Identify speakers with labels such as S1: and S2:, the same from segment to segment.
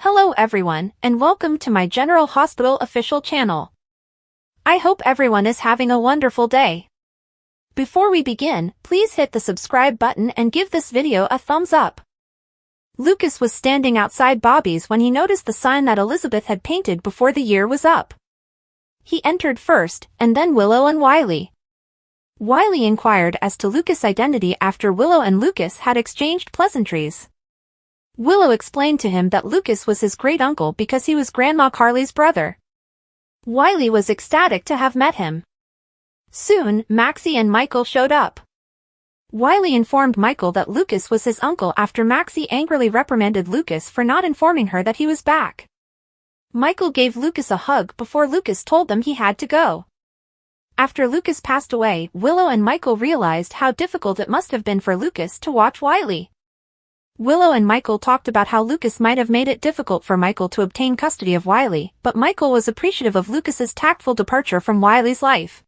S1: Hello everyone, and welcome to my General Hospital official channel. I hope everyone is having a wonderful day. Before we begin, please hit the subscribe button and give this video a thumbs up. Lucas was standing outside Bobbie's when he noticed the sign that Elizabeth had painted before the year was up. He entered first, and then Willow and Wiley. Wiley inquired as to Lucas' identity after Willow and Lucas had exchanged pleasantries. Willow explained to him that Lucas was his great-uncle because he was Grandma Carly's brother. Wiley was ecstatic to have met him. Soon, Maxie and Michael showed up. Wiley informed Michael that Lucas was his uncle after Maxie angrily reprimanded Lucas for not informing her that he was back. Michael gave Lucas a hug before Lucas told them he had to go. After Lucas passed away, Willow and Michael realized how difficult it must have been for Lucas to watch Wiley. Willow and Michael talked about how Lucas might have made it difficult for Michael to obtain custody of Wiley, but Michael was appreciative of Lucas's tactful departure from Wiley's life.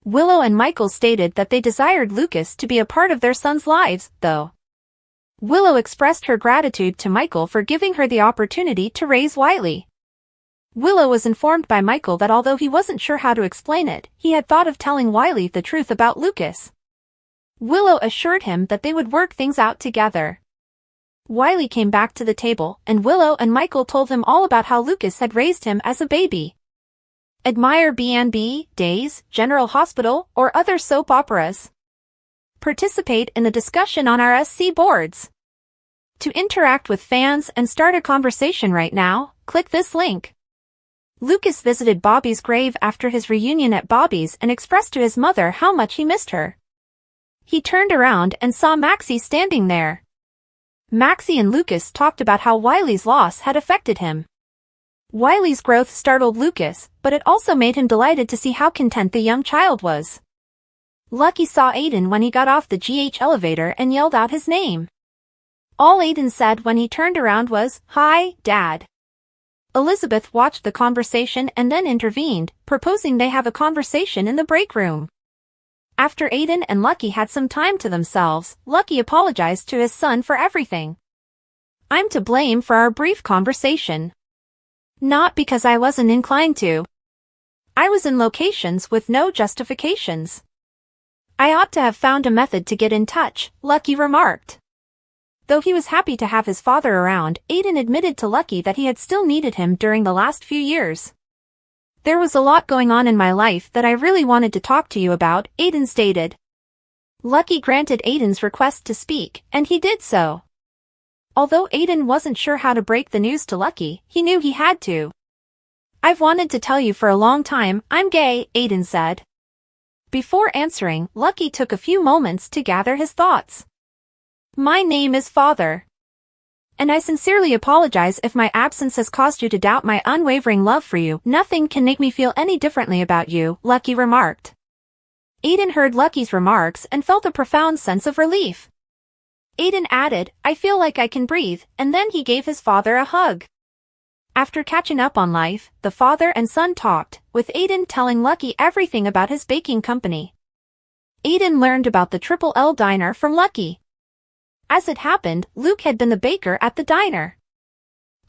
S1: Willow and Michael stated that they desired Lucas to be a part of their sons' lives, though. Willow expressed her gratitude to Michael for giving her the opportunity to raise Wiley. Willow was informed by Michael that although he wasn't sure how to explain it, he had thought of telling Wiley the truth about Lucas. Willow assured him that they would work things out together. Wiley came back to the table, and Willow and Michael told him all about how Lucas had raised him as a baby. Admire B&B, Days, General Hospital, or other soap operas. Participate in the discussion on our SC boards. To interact with fans and start a conversation right now, click this link. Lucas visited Bobbie's grave after his reunion at Bobbie's and expressed to his mother how much he missed her. He turned around and saw Maxie standing there. Maxie and Lucas talked about how Wiley's loss had affected him. Wiley's growth startled Lucas, but it also made him delighted to see how content the young child was. Lucky saw Aiden when he got off the GH elevator and yelled out his name. All Aiden said when he turned around was, "Hi, Dad." Elizabeth watched the conversation and then intervened, proposing they have a conversation in the break room. After Aiden and Lucky had some time to themselves, Lucky apologized to his son for everything. "I'm to blame for our brief conversation. Not because I wasn't inclined to. I was in locations with no justifications. I ought to have found a method to get in touch," Lucky remarked. Though he was happy to have his father around, Aiden admitted to Lucky that he had still needed him during the last few years. "There was a lot going on in my life that I really wanted to talk to you about," Aiden stated. Lucky granted Aiden's request to speak, and he did so. Although Aiden wasn't sure how to break the news to Lucky, he knew he had to. "I've wanted to tell you for a long time, I'm gay," Aiden said. Before answering, Lucky took a few moments to gather his thoughts. "My name is Father. And I sincerely apologize if my absence has caused you to doubt my unwavering love for you. Nothing can make me feel any differently about you," Lucky remarked. Aiden heard Lucky's remarks and felt a profound sense of relief. Aiden added, "I feel like I can breathe," and then he gave his father a hug. After catching up on life, the father and son talked, with Aiden telling Lucky everything about his baking company. Aiden learned about the Triple L diner from Lucky. As it happened, Luke had been the baker at the diner.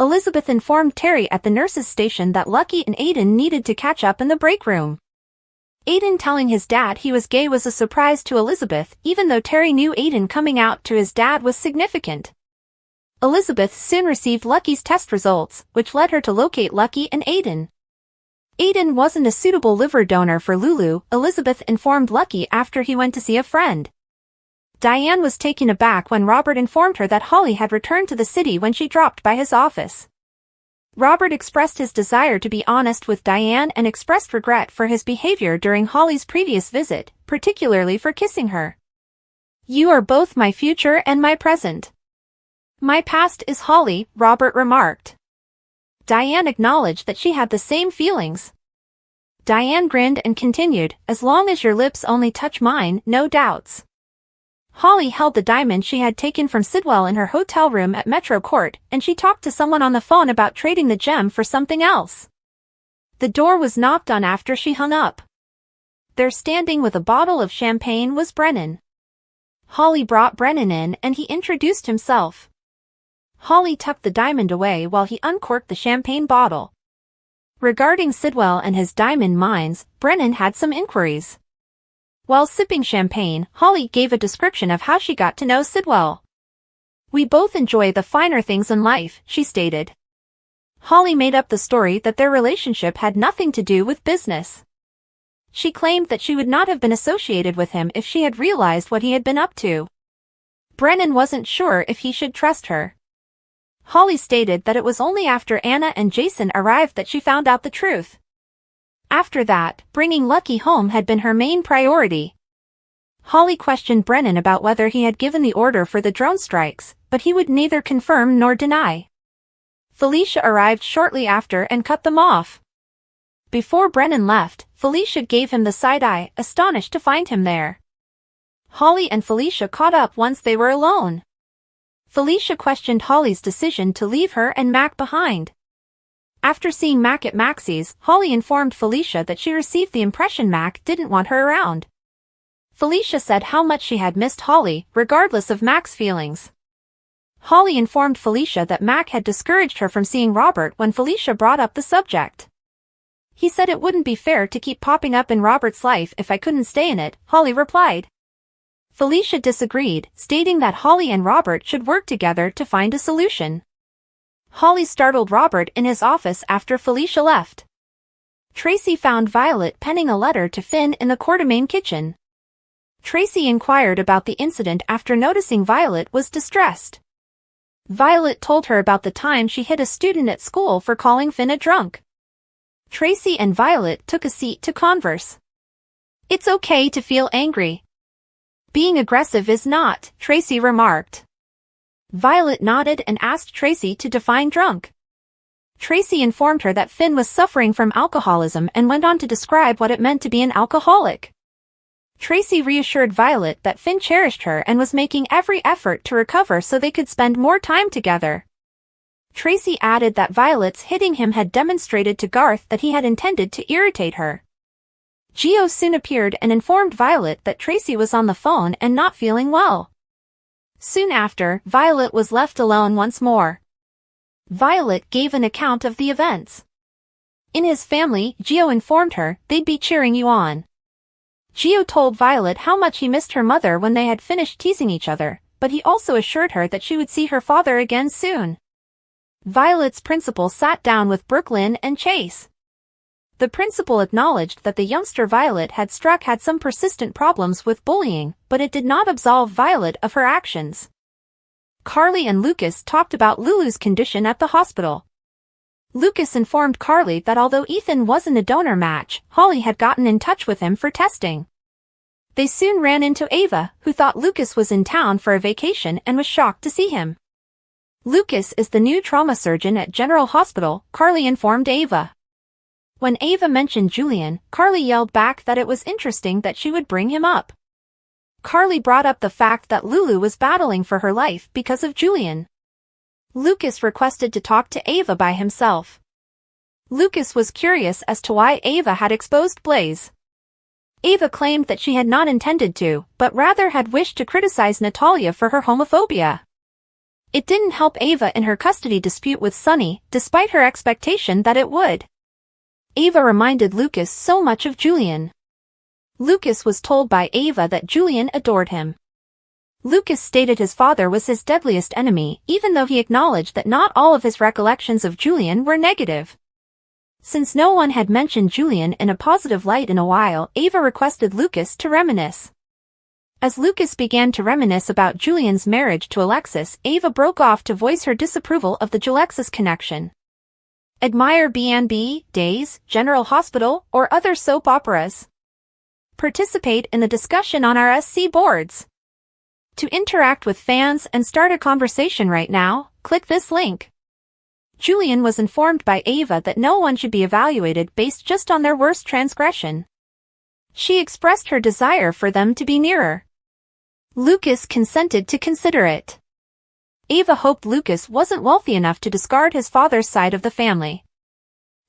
S1: Elizabeth informed Terry at the nurse's station that Lucky and Aiden needed to catch up in the break room. Aiden telling his dad he was gay was a surprise to Elizabeth, even though Terry knew Aiden coming out to his dad was significant. Elizabeth soon received Lucky's test results, which led her to locate Lucky and Aiden. Aiden wasn't a suitable liver donor for Lulu, Elizabeth informed Lucky after he went to see a friend. Diane was taken aback when Robert informed her that Holly had returned to the city when she dropped by his office. Robert expressed his desire to be honest with Diane and expressed regret for his behavior during Holly's previous visit, particularly for kissing her. "You are both my future and my present. My past is Holly," Robert remarked. Diane acknowledged that she had the same feelings. Diane grinned and continued, "As long as your lips only touch mine, no doubts." Holly held the diamond she had taken from Sidwell in her hotel room at Metro Court, and she talked to someone on the phone about trading the gem for something else. The door was knocked on after she hung up. There standing with a bottle of champagne was Brennan. Holly brought Brennan in and he introduced himself. Holly tucked the diamond away while he uncorked the champagne bottle. Regarding Sidwell and his diamond mines, Brennan had some inquiries. While sipping champagne, Holly gave a description of how she got to know Sidwell. "We both enjoy the finer things in life," she stated. Holly made up the story that their relationship had nothing to do with business. She claimed that she would not have been associated with him if she had realized what he had been up to. Brennan wasn't sure if he should trust her. Holly stated that it was only after Anna and Jason arrived that she found out the truth. After that, bringing Lucky home had been her main priority. Holly questioned Brennan about whether he had given the order for the drone strikes, but he would neither confirm nor deny. Felicia arrived shortly after and cut them off. Before Brennan left, Felicia gave him the side-eye, astonished to find him there. Holly and Felicia caught up once they were alone. Felicia questioned Holly's decision to leave her and Mac behind. After seeing Mac at Maxie's, Holly informed Felicia that she received the impression Mac didn't want her around. Felicia said how much she had missed Holly, regardless of Mac's feelings. Holly informed Felicia that Mac had discouraged her from seeing Robert when Felicia brought up the subject. "He said it wouldn't be fair to keep popping up in Robert's life if I couldn't stay in it," Holly replied. Felicia disagreed, stating that Holly and Robert should work together to find a solution. Holly startled Robert in his office after Felicia left. Tracy found Violet penning a letter to Finn in the Quartermaine kitchen. Tracy inquired about the incident after noticing Violet was distressed. Violet told her about the time she hit a student at school for calling Finn a drunk. Tracy and Violet took a seat to converse. "It's okay to feel angry. Being aggressive is not," Tracy remarked. Violet nodded and asked Tracy to define drunk. Tracy informed her that Finn was suffering from alcoholism and went on to describe what it meant to be an alcoholic. Tracy reassured Violet that Finn cherished her and was making every effort to recover so they could spend more time together. Tracy added that Violet's hitting him had demonstrated to Garth that he had intended to irritate her. Gio soon appeared and informed Violet that Tracy was on the phone and not feeling well. Soon after, Violet was left alone once more. Violet gave an account of the events. In his family, Gio informed her, they'd be cheering you on. Gio told Violet how much he missed her mother when they had finished teasing each other, but he also assured her that she would see her father again soon. Violet's principal sat down with Brooklyn and Chase. The principal acknowledged that the youngster Violet had struck had some persistent problems with bullying, but it did not absolve Violet of her actions. Carly and Lucas talked about Lulu's condition at the hospital. Lucas informed Carly that although Ethan wasn't a donor match, Holly had gotten in touch with him for testing. They soon ran into Ava, who thought Lucas was in town for a vacation and was shocked to see him. Lucas is the new trauma surgeon at General Hospital, Carly informed Ava. When Ava mentioned Julian, Carly yelled back that it was interesting that she would bring him up. Carly brought up the fact that Lulu was battling for her life because of Julian. Lucas requested to talk to Ava by himself. Lucas was curious as to why Ava had exposed Blaze. Ava claimed that she had not intended to, but rather had wished to criticize Natalia for her homophobia. It didn't help Ava in her custody dispute with Sunny, despite her expectation that it would. Ava reminded Lucas so much of Julian. Lucas was told by Ava that Julian adored him. Lucas stated his father was his deadliest enemy, even though he acknowledged that not all of his recollections of Julian were negative. Since no one had mentioned Julian in a positive light in a while, Ava requested Lucas to reminisce. As Lucas began to reminisce about Julian's marriage to Alexis, Ava broke off to voice her disapproval of the Julexis connection. Admire B&B, Days, General Hospital, or other soap operas. Participate in the discussion on our SC boards. To interact with fans and start a conversation right now, click this link. Julian was informed by Ava that no one should be evaluated based just on their worst transgression. She expressed her desire for them to be nearer. Lucas consented to consider it. Ava hoped Lucas wasn't wealthy enough to discard his father's side of the family.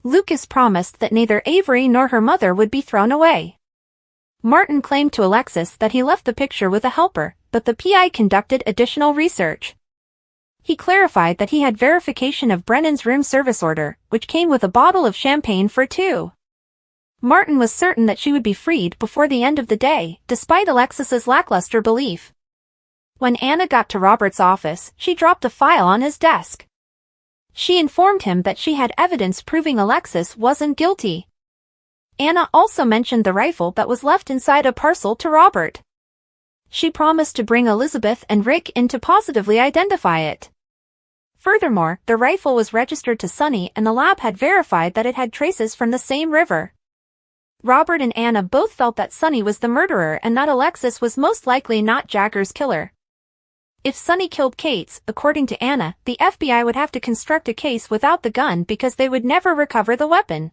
S1: Lucas promised that neither Avery nor her mother would be thrown away. Martin claimed to Alexis that he left the picture with a helper, but the PI conducted additional research. He clarified that he had verification of Brennan's room service order, which came with a bottle of champagne for two. Martin was certain that she would be freed before the end of the day, despite Alexis's lackluster belief. When Anna got to Robert's office, she dropped a file on his desk. She informed him that she had evidence proving Alexis wasn't guilty. Anna also mentioned the rifle that was left inside a parcel to Robert. She promised to bring Elizabeth and Rick in to positively identify it. Furthermore, the rifle was registered to Sunny and the lab had verified that it had traces from the same river. Robert and Anna both felt that Sunny was the murderer and that Alexis was most likely not Jagger's killer. If Sunny killed Kate's, according to Anna, the FBI would have to construct a case without the gun because they would never recover the weapon.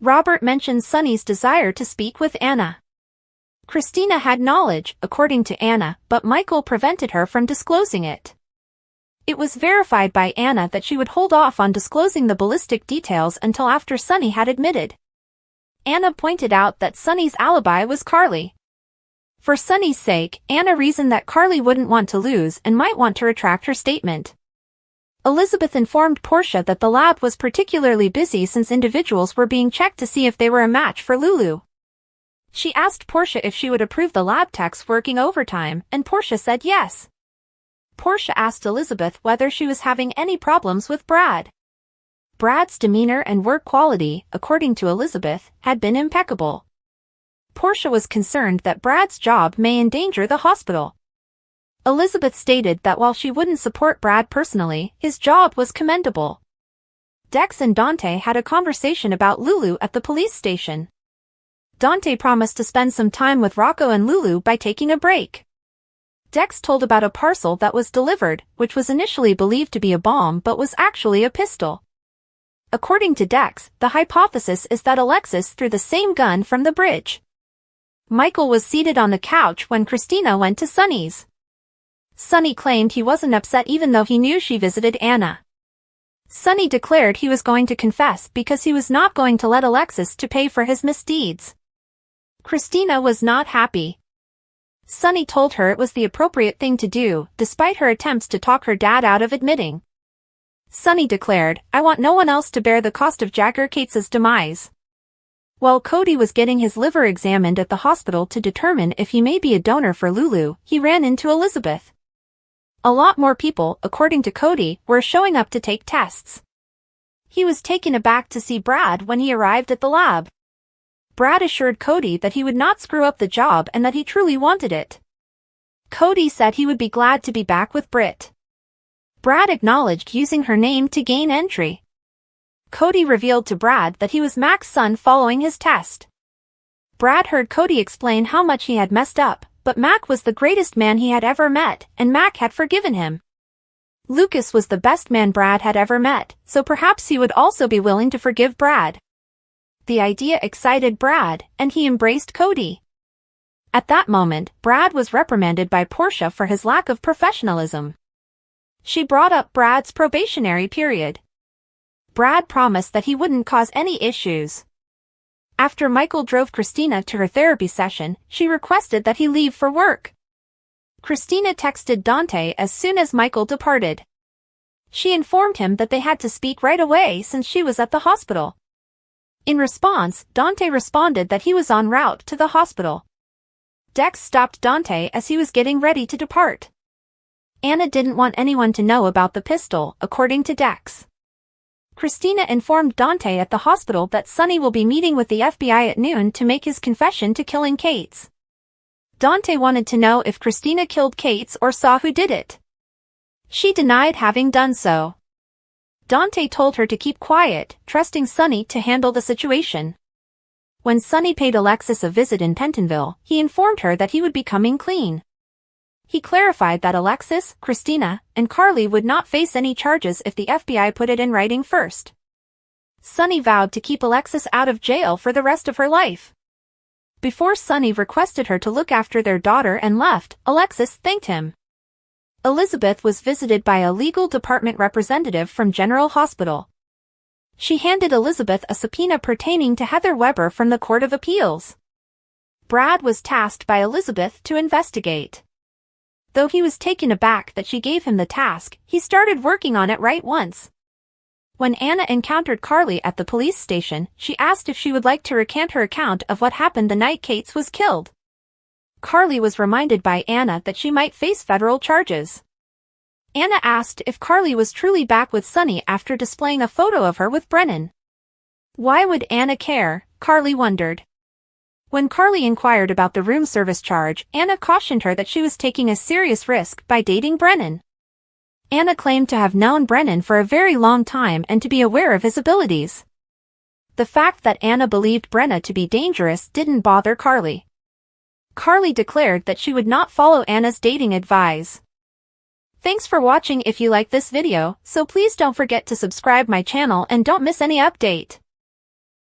S1: Robert mentioned Sunny's desire to speak with Anna. Christina had knowledge, according to Anna, but Michael prevented her from disclosing it. It was verified by Anna that she would hold off on disclosing the ballistic details until after Sunny had admitted. Anna pointed out that Sunny's alibi was Carly. For Sunny's sake, Anna reasoned that Carly wouldn't want to lose and might want to retract her statement. Elizabeth informed Portia that the lab was particularly busy since individuals were being checked to see if they were a match for Lulu. She asked Portia if she would approve the lab techs working overtime, and Portia said yes. Portia asked Elizabeth whether she was having any problems with Brad. Brad's demeanor and work quality, according to Elizabeth, had been impeccable. Portia was concerned that Brad's job may endanger the hospital. Elizabeth stated that while she wouldn't support Brad personally, his job was commendable. Dex and Dante had a conversation about Lulu at the police station. Dante promised to spend some time with Rocco and Lulu by taking a break. Dex told about a parcel that was delivered, which was initially believed to be a bomb but was actually a pistol. According to Dex, the hypothesis is that Alexis threw the same gun from the bridge. Michael was seated on the couch when Christina went to Sunny's. Sunny claimed he wasn't upset even though he knew she visited Anna. Sunny declared he was going to confess because he was not going to let Alexis to pay for his misdeeds. Christina was not happy. Sunny told her it was the appropriate thing to do, despite her attempts to talk her dad out of admitting. Sunny declared, "I want no one else to bear the cost of Jagger Cates's demise." While Cody was getting his liver examined at the hospital to determine if he may be a donor for Lulu, he ran into Elizabeth. A lot more people, according to Cody, were showing up to take tests. He was taken aback to see Brad when he arrived at the lab. Brad assured Cody that he would not screw up the job and that he truly wanted it. Cody said he would be glad to be back with Britt. Brad acknowledged using her name to gain entry. Cody revealed to Brad that he was Mac's son following his test. Brad heard Cody explain how much he had messed up, but Mac was the greatest man he had ever met, and Mac had forgiven him. Lucas was the best man Brad had ever met, so perhaps he would also be willing to forgive Brad. The idea excited Brad, and he embraced Cody. At that moment, Brad was reprimanded by Portia for his lack of professionalism. She brought up Brad's probationary period. Brad promised that he wouldn't cause any issues. After Michael drove Christina to her therapy session, she requested that he leave for work. Christina texted Dante as soon as Michael departed. She informed him that they had to speak right away since she was at the hospital. In response, Dante responded that he was en route to the hospital. Dex stopped Dante as he was getting ready to depart. Anna didn't want anyone to know about the pistol, according to Dex. Christina informed Dante at the hospital that Sunny will be meeting with the FBI at noon to make his confession to killing Kate's. Dante wanted to know if Christina killed Kate's or saw who did it. She denied having done so. Dante told her to keep quiet, trusting Sunny to handle the situation. When Sunny paid Alexis a visit in Pentonville, he informed her that he would be coming clean. He clarified that Alexis, Christina, and Carly would not face any charges if the FBI put it in writing first. Sunny vowed to keep Alexis out of jail for the rest of her life. Before Sunny requested her to look after their daughter and left, Alexis thanked him. Elizabeth was visited by a legal department representative from General Hospital. She handed Elizabeth a subpoena pertaining to Heather Weber from the Court of Appeals. Brad was tasked by Elizabeth to investigate. Though he was taken aback that she gave him the task, he started working on it right once. When Anna encountered Carly at the police station, she asked if she would like to recant her account of what happened the night Kate was killed. Carly was reminded by Anna that she might face federal charges. Anna asked if Carly was truly back with Sonny after displaying a photo of her with Brennan. Why would Anna care, Carly wondered. When Carly inquired about the room service charge, Anna cautioned her that she was taking a serious risk by dating Brennan. Anna claimed to have known Brennan for a very long time and to be aware of his abilities. The fact that Anna believed Brenna to be dangerous didn't bother Carly. Carly declared that she would not follow Anna's dating advice. Thanks for watching. If you like this video, so please don't forget to subscribe my channel and don't miss any update.